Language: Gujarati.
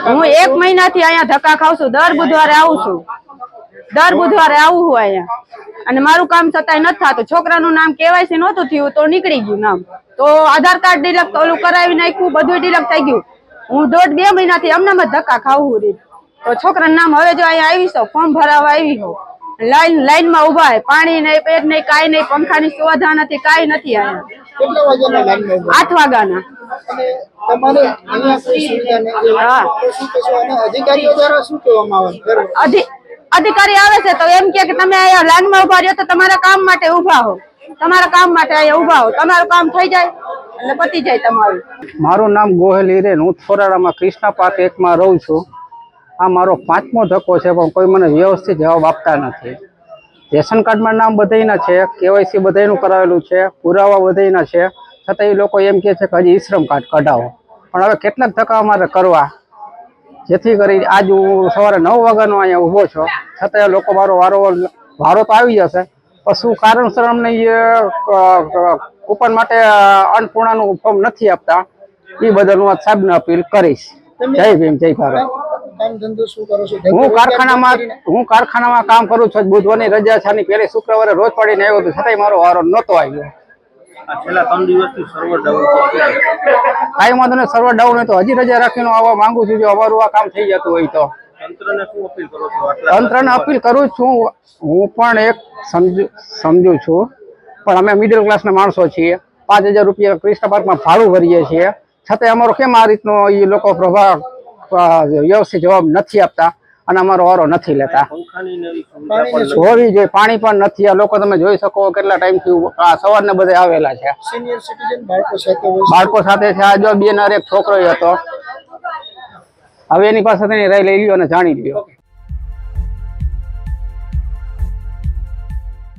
હું 1 મહિનાથી અહીંયા ધક્કા ખાઉં છું। દર બુધવારે આવું છું, દર બુધવારે આવું હું અહીંયા, અને મારું કામ છતાંય નથી થતું। છોકરાનું નામ કેવાયસી નહોતું થયું તો નીકળી ગયું નામ, તો આધાર કાર્ડ ડિલક ઓલું કરાવી નાખ્યું, બધું ડિલક થઈ ગયું। હું 1.5-2 મહિનાથી આમનામ જ ધક્કા ખાવું છું। તો છોકરાનું નામ હવે જો અહીંયા આવી છો, ફોર્મ ભરાવા આવી હો, લાઈનમાં ઉભા હે, પાણી નહીં, પેટ નહીં, કાંઈ નહીં, પંખાની સુવિધા નથી, કાંઈ નથી અહીંયા। 8 વાગ્યાના। તમારે અહીંયા કોઈ સુવિધા નથી? હા, તો શું કહેશો? અને અધિકારીઓ દ્વારા શું કહેવામાં આવે? અધિકારી આવે છે તો એમ કે તમે અહીંયા લાઈનમાં ઉભા રહ્યો તો તમારા કામ માટે ઉભા હો, તમારા કામ માટે અહીંયા ઉભા હો, તમારું કામ થઈ જાય એટલે પતી જાય તમારું। મારું નામ ગોહેલ હિરેન, હું થોરાડામાં કૃષ્ણા પાર્ક 1 માં રહું છું। આ મારો 5મો ધક્કો છે, પણ કોઈ મને વ્યવસ્થિત જવાબ આપતા નથી। રેશન કાર્ડમાં નામ બધાયના છે, કેવાયસી બધાયનું કરાવેલું છે, પુરાવા બધાયના છે, છતાં એ લોકો એમ કહે છે કે હજી ઈ શ્રમ કાર્ડ કઢાવો। પણ હવે કેટલાક ધક્કા અમારે કરવા, જેથી કરી આજ હું સવારે 9 વાગ્યાનો અહીંયા ઊભો છું, છતાં લોકો મારો વારો તો આવી જશે, પણ શું કારણસર અમને કૂપન માટે અન્નપૂર્ણાનું ફોર્મ નથી આપતા, એ બદલ હું સાહેબને અપીલ કરીશ। જય ભીમ, જય ભારત। હું કારખાનામાં કામ કરું છું। બુધવારની રજા છે, પહેલી શુક્રવારે રોજ પાડીને આવ્યો હતો, છતાંય મારો વારો નહોતો આવ્યો। છેલ્લા 3 દિવસથી સર્વર ડાઉન છે। કાંઈ વાંધો નહીં, સર્વર ડાઉન હોય તો હજી રજા રાખીને આવવા માંગુ છું, જો અમારું આ કામ થઈ જતું હોય તો। તંત્રને શું અપીલ કરો છો? તંત્રને અપીલ કરું છું, હું પણ એક સમજુ છું, પણ અમે મિડલ ક્લાસના માણસો છીએ। 5000 રૂપિયા કૃષ્ણ પાર્કમાં ભાડું ભરીએ છીએ, છતાં અમારો કેમ આ રીતનો એ લોકો પ્રભાવ વ્યવસ્થિત જવાબ નથી આપતા અને અમારો વારો નથી લેતા। હોવી જોઈએ, પાણી પણ નથી। આ લોકો તમે જોઈ શકો કેટલા ટાઈમથી સવારને બધે આવેલા છે, બાળકો સાથે છે। આ જો 2 એક છોકરો હતો, હવે એની પાસે લઈ લ્યો અને જાણી લ્યો।